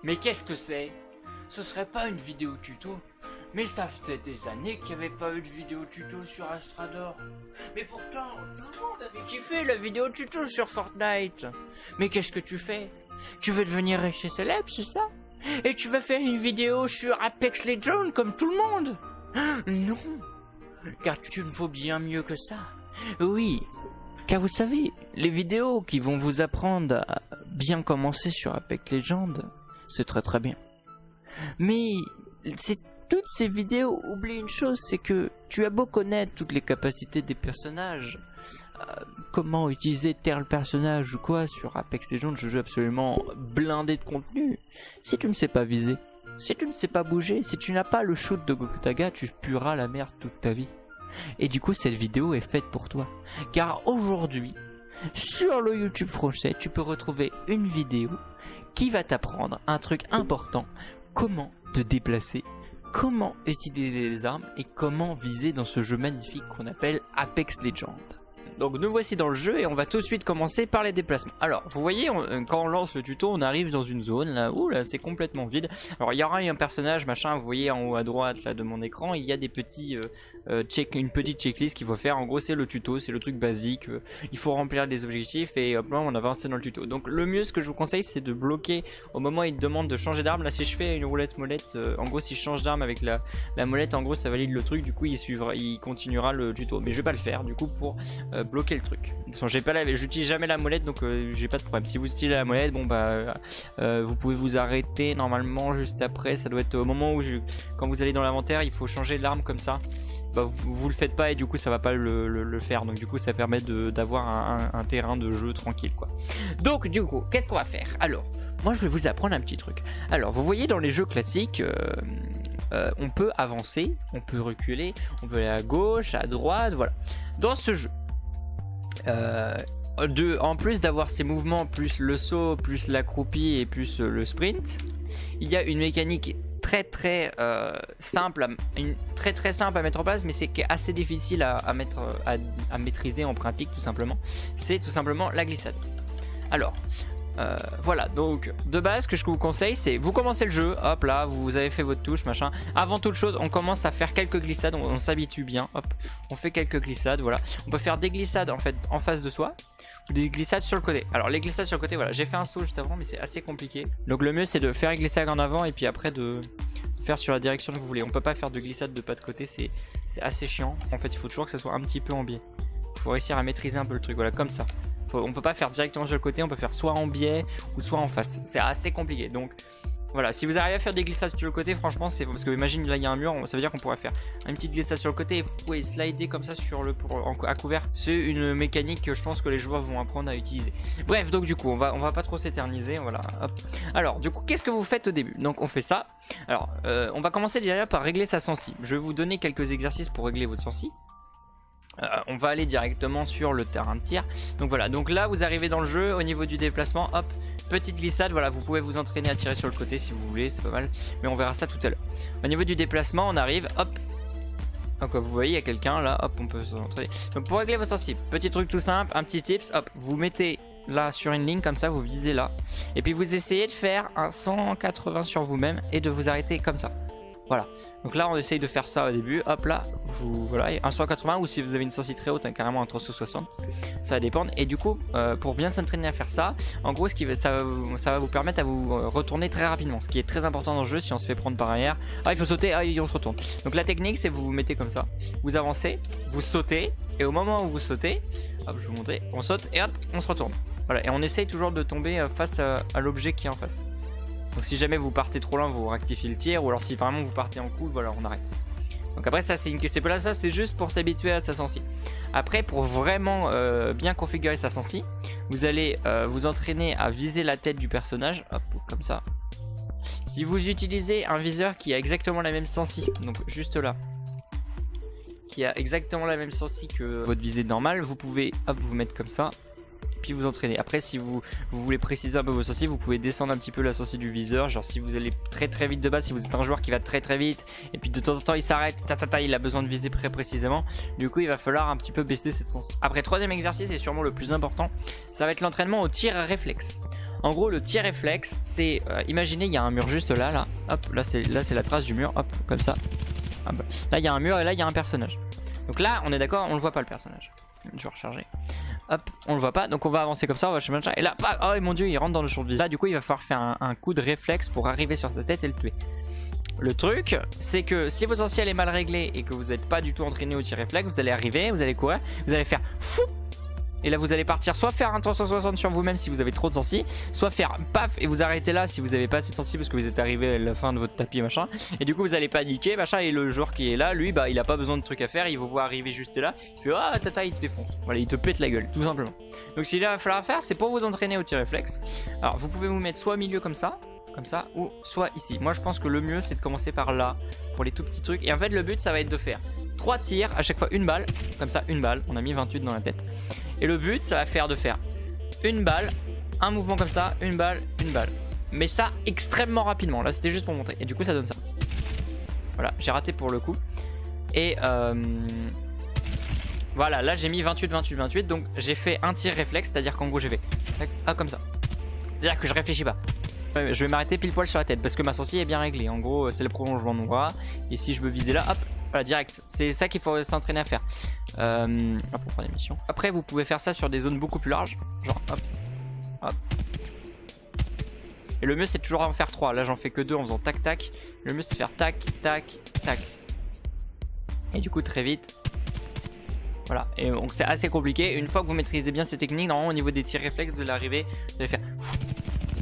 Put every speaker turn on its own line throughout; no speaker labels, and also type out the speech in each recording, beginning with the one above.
Mais qu'est-ce que c'est? Ce serait pas une vidéo tuto? Mais ça faisait des années qu'il n'y avait pas eu de vidéo tuto sur Astrador. Mais pourtant, tout le monde avait kiffé la vidéo tuto sur Fortnite. Mais qu'est-ce que tu fais? Tu veux devenir riche et célèbre, c'est ça? Et tu vas faire une vidéo sur Apex Legends comme tout le monde? Non, car tu ne vaux bien mieux que ça. Oui, car vous savez, les vidéos qui vont vous apprendre à bien commencer sur Apex Legends, c'est très très bien. Mais c'est toutes ces vidéos oublient une chose, c'est que tu as beau connaître toutes les capacités des personnages, comment utiliser tel personnage ou quoi sur Apex Legends, je joue absolument blindé de contenu. Si tu ne sais pas viser, si tu ne sais pas bouger, si tu n'as pas le shoot de Gokudaga, tu pueras la merde toute ta vie. Et du coup cette vidéo est faite pour toi. Car aujourd'hui, sur le YouTube français, tu peux retrouver une vidéo qui va t'apprendre un truc important, comment te déplacer, comment utiliser les armes et comment viser dans ce jeu magnifique qu'on appelle Apex Legends. Donc nous voici dans le jeu et on va tout de suite commencer par les déplacements. Alors vous voyez, quand on lance le tuto, on arrive dans une zone là où là c'est complètement vide. Alors il y aura un personnage machin, vous voyez en haut à droite là de mon écran, il y a des petits une petite checklist qu'il faut faire. En gros c'est le tuto, c'est le truc basique, il faut remplir des objectifs et hop là on avance dans le tuto. Donc le mieux, ce que je vous conseille, c'est de bloquer au moment où il te demande de changer d'arme. Là si je fais une roulette molette, en gros si je change d'arme avec la molette, en gros ça valide le truc, du coup il continuera le tuto. Mais je vais pas le faire du coup pour bloquer le truc. De toute façon, j'utilise jamais la molette, donc j'ai pas de problème. Si vous utilisez la molette, bon bah vous pouvez vous arrêter normalement juste après. Ça doit être au moment où quand vous allez dans l'inventaire, il faut changer l'arme comme ça. Bah, vous le faites pas et du coup ça va pas le faire, donc du coup ça permet d'avoir un terrain de jeu tranquille quoi. Donc du coup qu'est-ce qu'on va faire? Alors moi je vais vous apprendre un petit truc. Alors vous voyez dans les jeux classiques on peut avancer, on peut reculer, on peut aller à gauche, à droite, voilà. Dans ce jeu en plus d'avoir ces mouvements plus le saut, plus l'accroupi et plus le sprint, il y a une mécanique très simple à mettre en place, mais c'est assez difficile à maîtriser en pratique tout simplement. C'est tout simplement la glissade. Alors voilà, donc de base ce que je vous conseille, c'est vous commencez le jeu, hop là vous avez fait votre touche machin. Avant toute chose on commence à faire quelques glissades, on s'habitue bien, hop on fait quelques glissades, voilà. On peut faire des glissades en fait en face de soi ou des glissades sur le côté. Alors les glissades sur le côté, voilà, j'ai fait un saut juste avant mais c'est assez compliqué, donc le mieux c'est de faire une glissade en avant et puis après de faire sur la direction que vous voulez. On peut pas faire de glissade de pas de côté, c'est assez chiant. En fait il faut toujours que ça soit un petit peu en biais, il faut réussir à maîtriser un peu le truc, voilà, comme ça. On peut pas faire directement sur le côté, on peut faire soit en biais ou soit en face. C'est assez compliqué. Donc voilà, si vous arrivez à faire des glissades sur le côté, franchement c'est parce que imagine là il y a un mur, ça veut dire qu'on pourrait faire une petite glissade sur le côté et vous pouvez slider comme ça sur à couvert. C'est une mécanique que je pense que les joueurs vont apprendre à utiliser. Bref, donc du coup on va pas trop s'éterniser, voilà. Hop. Alors du coup qu'est-ce que vous faites au début? Donc on fait ça. Alors on va commencer déjà par régler sa sensi. Je vais vous donner quelques exercices pour régler votre sensi. On va aller directement sur le terrain de tir. Donc voilà, donc là vous arrivez dans le jeu, au niveau du déplacement, hop, petite glissade, voilà, vous pouvez vous entraîner à tirer sur le côté si vous voulez, c'est pas mal, mais on verra ça tout à l'heure. Au niveau du déplacement, on arrive, hop, donc vous voyez il y a quelqu'un là, hop, on peut s'entraîner. Donc pour régler votre sensible, petit truc tout simple, un petit tips, hop, vous mettez là sur une ligne comme ça, vous visez là, et puis vous essayez de faire un 180 sur vous-même et de vous arrêter comme ça. Voilà, donc là on essaye de faire ça au début, hop là, voilà, un 180 ou si vous avez une sensi très haute, hein, carrément un 360, ça va dépendre. Et du coup, pour bien s'entraîner à faire ça, en gros ça va vous permettre à vous retourner très rapidement, ce qui est très important dans le jeu si on se fait prendre par arrière. Ah il faut sauter, ah on se retourne. Donc la technique c'est vous vous mettez comme ça, vous avancez, vous sautez, et au moment où vous sautez, hop je vais vous montrer, on saute et hop on se retourne. Voilà, et on essaye toujours de tomber face à l'objet qui est en face. Donc si jamais vous partez trop loin, vous rectifiez le tir, ou alors si vraiment vous partez en cool, voilà, on arrête. Donc après ça c'est juste pour s'habituer à sa sensi. Après pour vraiment bien configurer sa sensi, vous allez vous entraîner à viser la tête du personnage, hop, comme ça. Si vous utilisez un viseur qui a exactement la même sensi, donc juste là, qui a exactement la même sensi que votre visée normale, vous pouvez hop, vous mettre comme ça. puis vous entraînez. Après, si vous voulez préciser un peu vos sorties, vous pouvez descendre un petit peu la sortie du viseur. Genre si vous allez très vite de base, si vous êtes un joueur qui va très vite, et puis de temps en temps il s'arrête, il a besoin de viser très précisément. Du coup, il va falloir un petit peu baisser cette sens. Après, troisième exercice, et sûrement le plus important, ça va être l'entraînement au tir réflexe. En gros, le tir réflexe, c'est imaginez il y a un mur juste là, hop, là c'est la trace du mur, hop, comme ça. Ah bah. Là il y a un mur et là il y a un personnage. Donc là on est d'accord, on le voit pas le personnage. Je vais recharger. Hop, on le voit pas, donc on va avancer comme ça, on va chez machin. Et là, oh mon dieu, il rentre dans le champ de vision. Là du coup il va falloir faire un coup de réflexe pour arriver sur sa tête et le tuer. Le truc, c'est que si votre anciel est mal réglé et que vous n'êtes pas du tout entraîné au tir réflexe, vous allez arriver, vous allez courir, vous allez faire fou. Et là vous allez partir soit faire un 360 sur vous-même si vous avez trop de sensi, soit faire paf et vous arrêtez là si vous avez pas assez de sensi parce que vous êtes arrivé à la fin de votre tapis machin. Et du coup vous allez paniquer machin, et le joueur qui est là, lui bah il a pas besoin de trucs à faire, il vous voit arriver juste là, il fait ah tata, il te défonce. Voilà, il te pète la gueule tout simplement. Donc ce qu'il va falloir faire, c'est pour vous entraîner au tir réflexe. Alors vous pouvez vous mettre soit au milieu comme ça, ou soit ici. Moi je pense que le mieux c'est de commencer par là pour les tout petits trucs. Et en fait le but ça va être de faire 3 tirs, à chaque fois une balle, comme ça une balle, on a mis 28 dans la tête. Et le but ça va faire de faire une balle, un mouvement comme ça, une balle, une balle. Mais ça extrêmement rapidement, là c'était juste pour montrer. Et du coup ça donne ça. Voilà, j'ai raté pour le coup. Et voilà, là j'ai mis 28, 28, 28. Donc j'ai fait un tir réflexe, c'est-à-dire qu'en gros j'ai fait ah, comme ça. C'est-à-dire que je réfléchis pas. Je vais m'arrêter pile poil sur la tête parce que ma sensi est bien réglée. En gros c'est le prolongement de mon bras. Et si je veux viser là, hop, voilà, direct. C'est ça qu'il faut s'entraîner à faire. Pour prendre des missions. Après vous pouvez faire ça sur des zones beaucoup plus larges. Genre hop, hop. Et le mieux c'est toujours en faire 3. Là j'en fais que 2 en faisant tac tac. Le mieux c'est de faire tac tac tac. Et du coup très vite. Voilà, et donc c'est assez compliqué. Une fois que vous maîtrisez bien ces techniques, normalement au niveau des tirs réflexes de l'arrivée, vous allez faire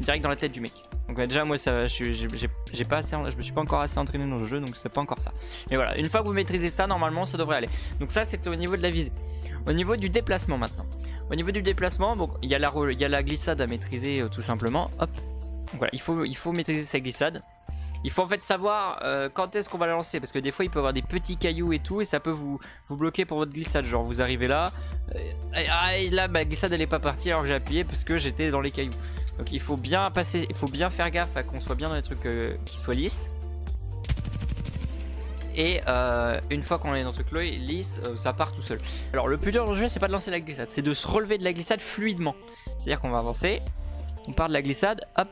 direct dans la tête du mec. Donc déjà moi ça, j'ai pas assez, je me suis pas encore assez entraîné dans le jeu, donc c'est pas encore ça. Mais voilà, une fois que vous maîtrisez ça, normalement ça devrait aller. Donc ça c'était au niveau de la visée. Au niveau du déplacement maintenant. Au niveau du déplacement, bon, il y a la glissade à maîtriser tout simplement. Hop. Donc voilà, il faut maîtriser sa glissade. Il faut en fait savoir quand est-ce qu'on va la lancer, parce que des fois il peut y avoir des petits cailloux et tout, et ça peut vous bloquer pour votre glissade. Genre vous arrivez là, et là ma glissade elle est pas partie alors que j'ai appuyé parce que j'étais dans les cailloux. Donc il faut bien passer, il faut bien faire gaffe à qu'on soit bien dans les trucs qui soient lisses. Et une fois qu'on est dans le truc lisse, ça part tout seul. Alors le plus dur dans le jeu c'est pas de lancer la glissade, c'est de se relever de la glissade fluidement. C'est à dire qu'on va avancer, on part de la glissade, hop.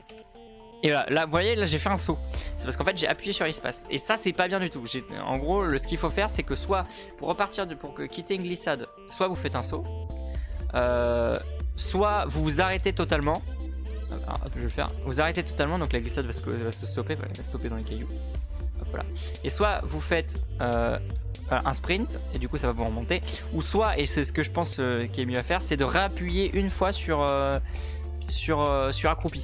Et voilà, là vous voyez, là j'ai fait un saut. C'est parce qu'en fait j'ai appuyé sur espace. Et ça c'est pas bien du tout. En gros ce qu'il faut faire c'est que soit pour repartir pour quitter une glissade, soit vous faites un saut, soit vous vous arrêtez totalement. Alors, hop, je vais le faire. Vous arrêtez totalement, donc la glissade va se stopper, elle va stopper dans les cailloux. Hop, voilà. Et soit vous faites un sprint et du coup ça va vous remonter. Ou soit, et c'est ce que je pense qui est mieux à faire, c'est de réappuyer une fois sur accroupi.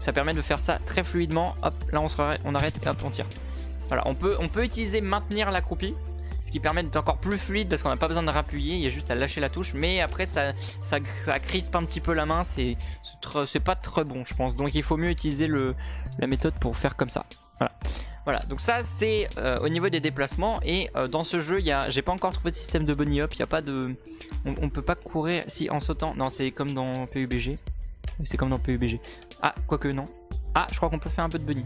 Ça permet de faire ça très fluidement. Hop, là on arrête, hop, on tire. Voilà, on peut utiliser maintenir l'accroupi, ce qui permet d'être encore plus fluide parce qu'on n'a pas besoin de rappuyer, il y a juste à lâcher la touche. Mais après ça crispe un petit peu la main, c'est pas très bon je pense. Donc il faut mieux utiliser la méthode pour faire comme ça. Voilà, donc ça c'est au niveau des déplacements. Et dans ce jeu, j'ai pas encore trouvé de système de bunny hop. Il y a pas de, on peut pas courir si en sautant. Non, c'est comme dans PUBG. C'est comme dans PUBG. Ah, quoique non. Ah, je crois qu'on peut faire un peu de bunny.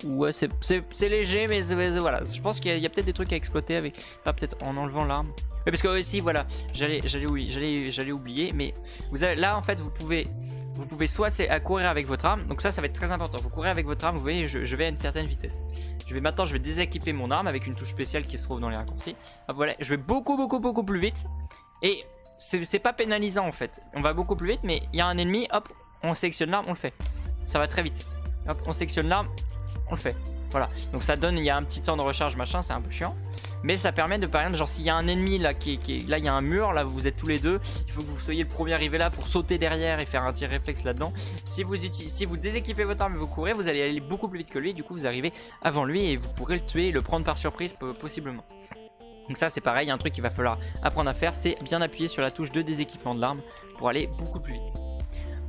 Ouais, c'est léger, mais voilà. Je pense qu'il y a peut-être des trucs à exploiter avec. Ah, peut-être en enlevant l'arme. Oui, parce que aussi, voilà, j'allais oublier. Mais là, en fait, vous pouvez soit à courir avec votre arme. Donc ça va être très important. Vous courez avec votre arme, vous voyez, je vais à une certaine vitesse. Maintenant, je vais déséquiper mon arme avec une touche spéciale qui se trouve dans les raccourcis. Hop, voilà, je vais beaucoup plus vite. Et c'est pas pénalisant en fait. On va beaucoup plus vite, mais il y a un ennemi, hop, on sélectionne l'arme, on le fait. Ça va très vite. Hop, on sélectionne l'arme, on le fait. Voilà. Donc ça donne, il y a un petit temps de recharge machin, c'est un peu chiant. Mais ça permet de par exemple, genre s'il y a un ennemi là là il y a un mur, là vous êtes tous les deux, il faut que vous soyez le premier arrivé là pour sauter derrière et faire un tir réflexe là-dedans. Si vous déséquipez votre arme et vous courez, vous allez aller beaucoup plus vite que lui, du coup vous arrivez avant lui et vous pourrez le tuer et le prendre par surprise possiblement. Donc ça c'est pareil, il y a un truc qu'il va falloir apprendre à faire, c'est bien appuyer sur la touche de déséquipement de l'arme pour aller beaucoup plus vite.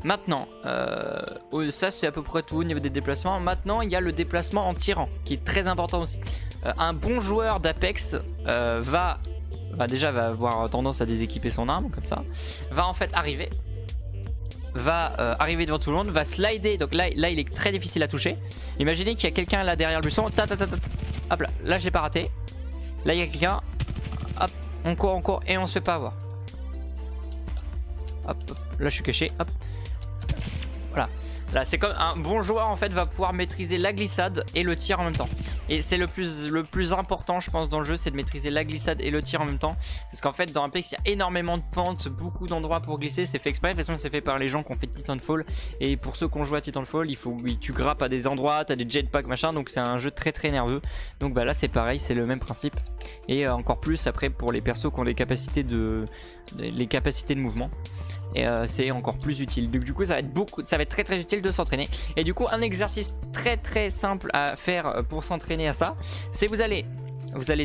Maintenant, ça c'est à peu près tout au niveau des déplacements. Maintenant il y a le déplacement en tirant qui est très important aussi. Un bon joueur d'Apex va déjà va avoir tendance à déséquiper son arme comme ça, va en fait arriver, arriver devant tout le monde, va slider. Donc là il est très difficile à toucher. Imaginez qu'il y a quelqu'un là derrière le buisson, hop là je l'ai pas raté. Là il y a quelqu'un, hop, on court et on se fait pas avoir. Hop, là je suis caché, hop. Voilà. Là c'est comme un bon joueur en fait va pouvoir maîtriser la glissade et le tir en même temps. Et c'est le plus important je pense dans le jeu, c'est de maîtriser la glissade et le tir en même temps. Parce qu'en fait dans Apex il y a énormément de pentes, beaucoup d'endroits pour glisser, c'est fait exprès. De toute façon c'est fait par les gens qui ont fait Titanfall. Et pour ceux qui ont joué à Titanfall, tu grappes à des endroits, t'as des jetpacks machin, donc c'est un jeu très nerveux. Donc bah là c'est pareil, c'est le même principe. Et encore plus après pour les persos qui ont les capacités de mouvement. Et c'est encore plus utile. Donc du coup ça va être très utile de s'entraîner. Et du coup un exercice très simple à faire pour s'entraîner à ça, c'est vous allez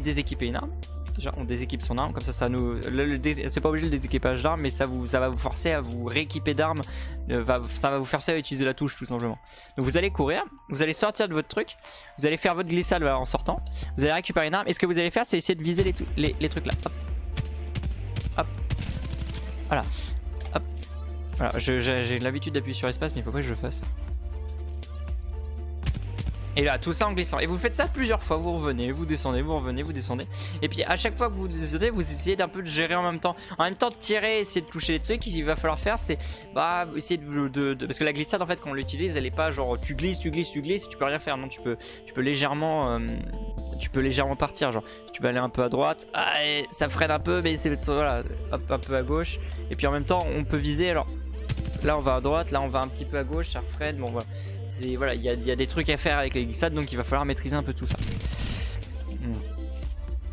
déséquiper une arme. Déjà on déséquipe son arme, comme ça c'est pas obligé le déséquipage d'armes, mais ça va vous forcer à vous rééquiper d'armes. Ça va vous forcer à utiliser la touche tout simplement. Donc vous allez courir, vous allez sortir de votre truc, vous allez faire votre glissade en sortant, vous allez récupérer une arme, et ce que vous allez faire c'est essayer de viser les trucs là. Hop. Voilà. Voilà, j'ai l'habitude d'appuyer sur espace, mais il faut pas que je le fasse. Et là, tout ça en glissant. Et vous faites ça plusieurs fois, vous revenez, vous descendez, vous revenez, vous descendez. Et puis à chaque fois que vous descendez, vous essayez d'un peu de gérer en même temps. En même temps de tirer, essayer de toucher les trucs, qu'il va falloir faire, c'est essayer parce que la glissade en fait quand on l'utilise, elle est pas genre tu glisses et tu peux rien faire. Non, tu peux légèrement partir, genre tu peux aller un peu à droite, ça freine un peu, mais c'est voilà, hop, un peu à gauche. Et puis en même temps, on peut viser. Alors là, on va à droite, là on va un petit peu à gauche, ça freine. Bon voilà. Voilà, il y a des trucs à faire avec les glissades, donc il va falloir maîtriser un peu tout ça.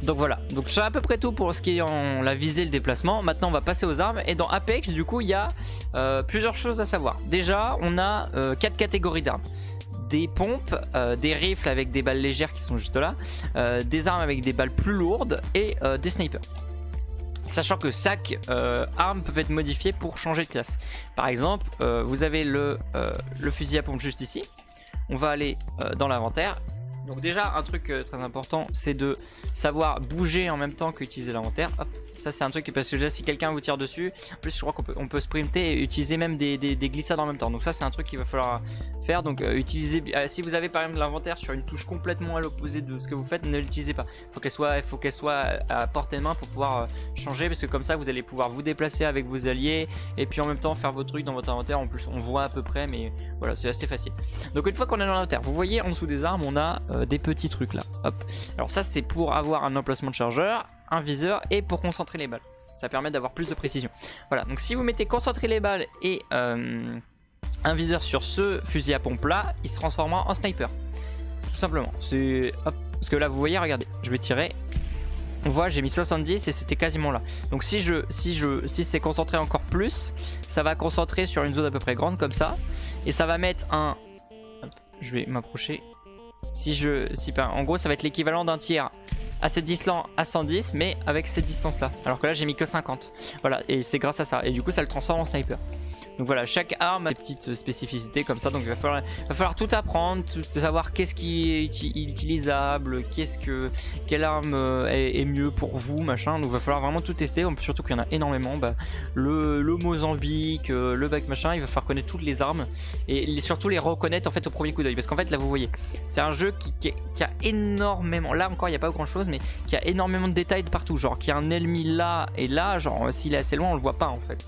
Donc voilà, donc c'est à peu près tout pour ce qui est en la visée, le déplacement. Maintenant on va passer aux armes. Et dans Apex du coup il y a plusieurs choses à savoir. Déjà on a 4 catégories d'armes. Des pompes, des rifles avec des balles légères qui sont juste là, des armes avec des balles plus lourdes et des snipers. Sachant que chaque arme peut être modifiée pour changer de classe. Par exemple, vous avez le fusil à pompe juste ici. On va aller dans l'inventaire. Donc déjà un truc très important, c'est de savoir bouger en même temps qu'utiliser l'inventaire. Ça c'est un truc parce que déjà si quelqu'un vous tire dessus, en plus je crois qu'on peut sprinter et utiliser même des glissades en même temps. Donc ça c'est un truc qu'il va falloir faire. Donc utiliser, si vous avez par exemple l'inventaire sur une touche complètement à l'opposé de ce que vous faites, ne l'utilisez pas. Il faut qu'elle soit à portée de main pour pouvoir changer, parce que comme ça vous allez pouvoir vous déplacer avec vos alliés et puis en même temps faire vos trucs dans votre inventaire. En plus on voit à peu près, mais voilà, c'est assez facile. Donc une fois qu'on est dans l'inventaire, vous voyez en dessous des armes on a des petits trucs là. Hop. Alors ça c'est pour avoir un emplacement de chargeur, un viseur et pour concentrer les balles. Ça permet d'avoir plus de précision. Voilà, donc si vous mettez concentrer les balles et un viseur sur ce fusil à pompe là, il se transformera en sniper. Tout simplement. C'est hop, parce que là vous voyez, regardez, je vais tirer. On voit, j'ai mis 70 et c'était quasiment là. Donc si c'est concentré encore plus, ça va concentrer sur une zone à peu près grande comme ça, et ça va mettre un. Hop, je vais m'approcher. En gros ça va être l'équivalent d'un tir à cette distance à 110, mais avec cette distance là, alors que là j'ai mis que 50. Voilà, et c'est grâce à ça, et du coup ça le transforme en sniper. Donc voilà, chaque arme a des petites spécificités comme ça, donc il va falloir tout apprendre, savoir qu'est-ce qui est utilisable, quelle arme est mieux pour vous, machin. Donc il va falloir vraiment tout tester, surtout qu'il y en a énormément. Le Mozambique, le bac machin, il va falloir connaître toutes les armes et surtout les reconnaître en fait au premier coup d'œil, parce qu'en fait là vous voyez, c'est un jeu qui a énormément, là encore il n'y a pas grand chose, mais qui a énormément de détails de partout, genre qu'il y a un ennemi là et là, genre s'il est assez loin on le voit pas en fait.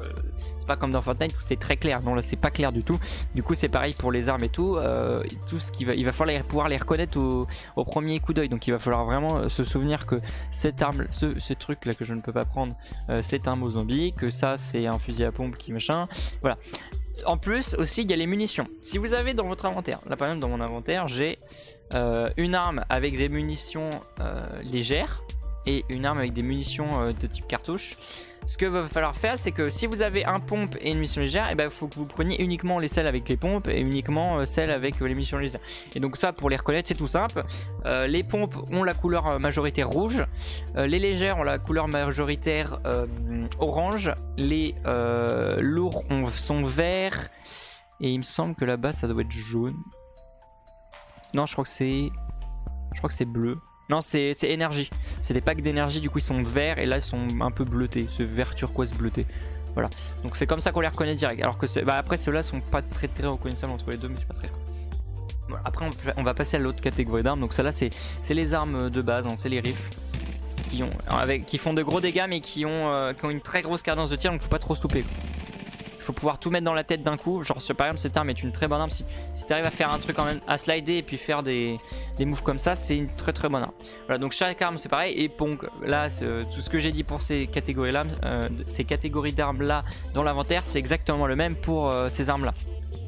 C'est pas comme dans Fortnite où c'est très clair, non là c'est pas clair du tout. Du coup c'est pareil pour les armes et tout, tout ce qui il va falloir pouvoir les reconnaître au premier coup d'œil. Donc il va falloir vraiment se souvenir que cette arme, ce truc là que je ne peux pas prendre, c'est un Mozambique, que ça c'est un fusil à pompe qui machin, voilà. En plus aussi il y a les munitions. Si vous avez dans votre inventaire, là par exemple dans mon inventaire j'ai une arme avec des munitions légères et une arme avec des munitions de type cartouche. Ce que va falloir faire, c'est que si vous avez un pompe et une munition légère, il faut que vous preniez uniquement les celles avec les pompes et uniquement celles avec les munitions légères. Et donc ça, pour les reconnaître, c'est tout simple. Les pompes ont la couleur majoritaire rouge, les légères ont la couleur majoritaire orange, les lourds sont verts, et il me semble que là-bas ça doit être jaune. Non, je crois que c'est bleu. Non, c'est énergie. C'est des packs d'énergie, du coup ils sont verts et là ils sont un peu bleutés. Ce vert turquoise bleuté. Voilà. Donc c'est comme ça qu'on les reconnaît direct. Alors que après ceux-là sont pas très reconnaissables entre les deux, mais c'est pas très grave. Voilà. Après on va passer à l'autre catégorie d'armes. Donc celle-là c'est les armes de base, hein. C'est les rifles. Qui font de gros dégâts mais qui ont une très grosse cadence de tir, donc faut pas trop stopper. Il faut pouvoir tout mettre dans la tête d'un coup. Genre par exemple cette arme est une très bonne arme. Si tu arrives à faire un truc quand même, à slider et puis faire des moves comme ça, c'est une très bonne arme. Voilà, donc chaque arme c'est pareil. Et Pong, là tout ce que j'ai dit pour ces catégories là, ces catégories d'armes là dans l'inventaire, c'est exactement le même pour ces armes là.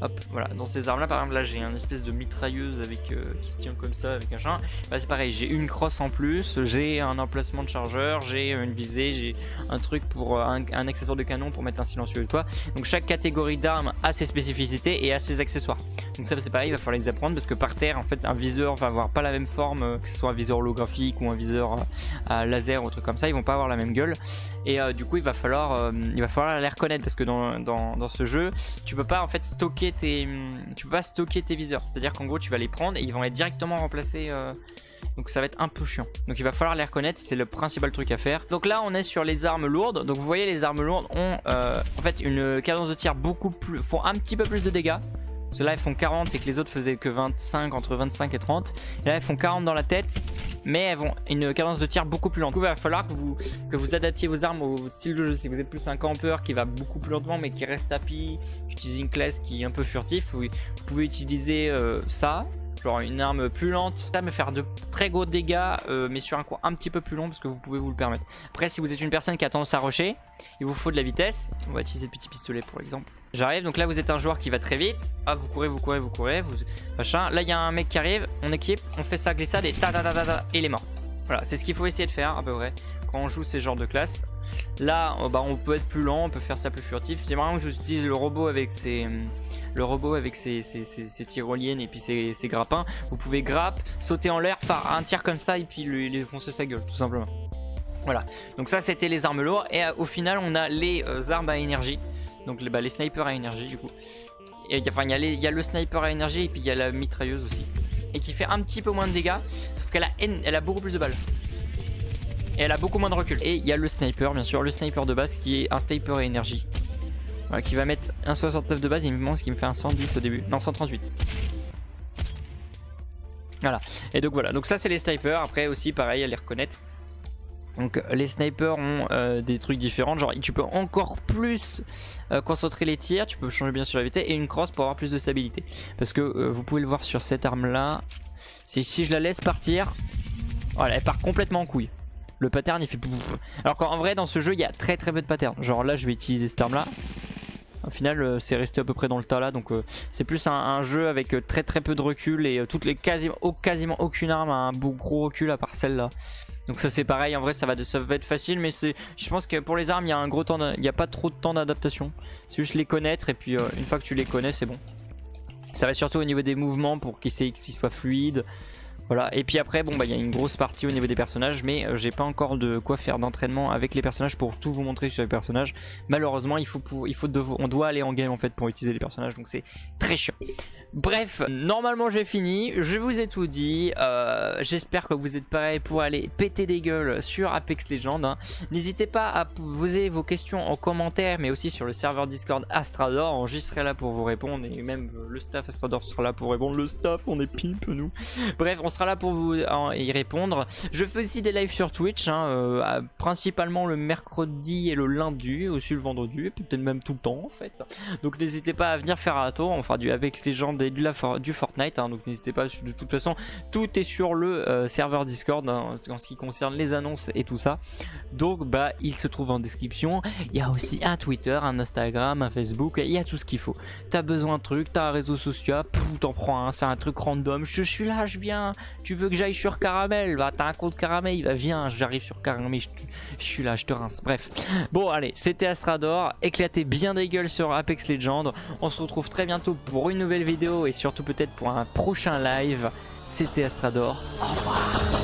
Hop, voilà, dans ces armes là par exemple là j'ai une espèce de mitrailleuse avec qui se tient comme ça avec un chat. Bah, c'est pareil, j'ai une crosse en plus, j'ai un emplacement de chargeur, j'ai une visée, j'ai un truc pour un accessoire de canon pour mettre un silencieux et quoi. Donc chaque catégorie d'armes a ses spécificités et a ses accessoires. Donc ça c'est pareil, il va falloir les apprendre parce que par terre en fait un viseur va avoir pas la même forme, que ce soit un viseur holographique ou un viseur à laser ou un truc comme ça, ils vont pas avoir la même gueule. Et du coup il va falloir les reconnaître parce que dans ce jeu tu peux pas en fait stocker tes viseurs. C'est à dire qu'en gros tu vas les prendre et ils vont être directement remplacés. Donc ça va être un peu chiant. Donc il va falloir les reconnaître, c'est le principal truc à faire. Donc là on est sur les armes lourdes. Donc vous voyez les armes lourdes ont en fait une cadence de tir font un petit peu plus de dégâts. Parce que là elles font 40 et que les autres faisaient que 25, entre 25 et 30. Et là elles font 40 dans la tête, mais elles vont une cadence de tir beaucoup plus lente. Du coup il va falloir que vous adaptiez vos armes au style de jeu. Si vous êtes plus un campeur qui va beaucoup plus lentement mais qui reste tapis, utilisez une classe qui est un peu furtif, vous pouvez utiliser ça. Genre une arme plus lente, ça va me faire de très gros dégâts mais sur un cours un petit peu plus long parce que vous pouvez vous le permettre. Après si vous êtes une personne qui a tendance à rusher, il vous faut de la vitesse. On va utiliser le petit pistolet pour l'exemple. J'arrive, donc là vous êtes un joueur qui va très vite. Ah vous courez, machin. Là il y a un mec qui arrive, on équipe, on fait sa glissade et et il est mort. Voilà, c'est ce qu'il faut essayer de faire à peu près quand on joue ces genres de classes. Là on peut être plus lent, on peut faire ça plus furtif. C'est vraiment que j'utilise le robot avec ses tyroliennes et puis ses grappins. Vous pouvez sauter en l'air, faire un tir comme ça et puis lui défoncer sa gueule tout simplement. Voilà, donc ça c'était les armes lourdes. Et au final on a les armes à énergie. Donc les snipers à énergie du coup. Il y a le sniper à énergie et puis il y a la mitrailleuse aussi. Et qui fait un petit peu moins de dégâts. Sauf qu'elle a beaucoup plus de balles. Et elle a beaucoup moins de recul. Et il y a le sniper bien sûr, le sniper de base qui est un sniper à énergie. Voilà, qui va mettre un 69 de base, il me manque ce qui me fait un 110 au début. Non 138. Voilà. Et donc voilà, donc ça c'est les snipers. Après aussi pareil à les reconnaître. Donc les snipers ont des trucs différents, genre tu peux encore plus concentrer les tirs, tu peux changer bien sûr la vitesse et une crosse pour avoir plus de stabilité. Parce que vous pouvez le voir sur cette arme là, si je la laisse partir, voilà, elle part complètement en couille. Le pattern il fait pouf. Alors qu'en vrai dans ce jeu il y a très peu de pattern. Genre là je vais utiliser cette arme là. Au final c'est resté à peu près dans le tas là, donc c'est plus un jeu avec très peu de recul et quasiment aucune arme a un gros recul à part celle-là. Donc ça c'est pareil, en vrai ça va être facile, mais je pense que pour les armes il n'y a pas trop de temps d'adaptation. C'est juste les connaître et puis une fois que tu les connais c'est bon. Ça va surtout au niveau des mouvements pour qu'ils soient fluides. Voilà, et puis après bon bah il y a une grosse partie au niveau des personnages, mais j'ai pas encore de quoi faire d'entraînement avec les personnages pour tout vous montrer sur les personnages. Malheureusement on doit aller en game en fait pour utiliser les personnages, donc c'est très chiant. Bref, normalement j'ai fini, je vous ai tout dit, j'espère que vous êtes prêts pour aller péter des gueules sur Apex Legends, hein. N'hésitez pas à poser vos questions en commentaire, mais aussi sur le serveur Discord Astrador, j'y serai là pour vous répondre, et même le staff Astrador sera là pour répondre. Le staff, on est pimp nous. Bref, on sera là pour vous y répondre. Je fais aussi des lives sur Twitch, hein, principalement le mercredi et le lundi, aussi le vendredi, peut-être même tout le temps en fait. Donc n'hésitez pas à venir faire un tour, enfin avec les gens du Fortnite, hein, donc n'hésitez pas, de toute façon tout est sur le serveur Discord, hein, en ce qui concerne les annonces et tout ça. Donc bah il se trouve en description. Il y a aussi un Twitter, un Instagram, un Facebook, il y a tout ce qu'il faut. T'as besoin de trucs, t'as un réseau social, t'en prends un, c'est un truc random, je suis là, je viens. Tu veux que j'aille sur Caramel, bah t'as un compte Caramel, bah viens, j'arrive sur Caramel, je suis là, je te rince. Bref, bon allez, c'était Astrador, éclatez bien des gueules sur Apex Legends. On se retrouve très bientôt pour une nouvelle vidéo et surtout peut-être pour un prochain live. C'était Astrador, au revoir.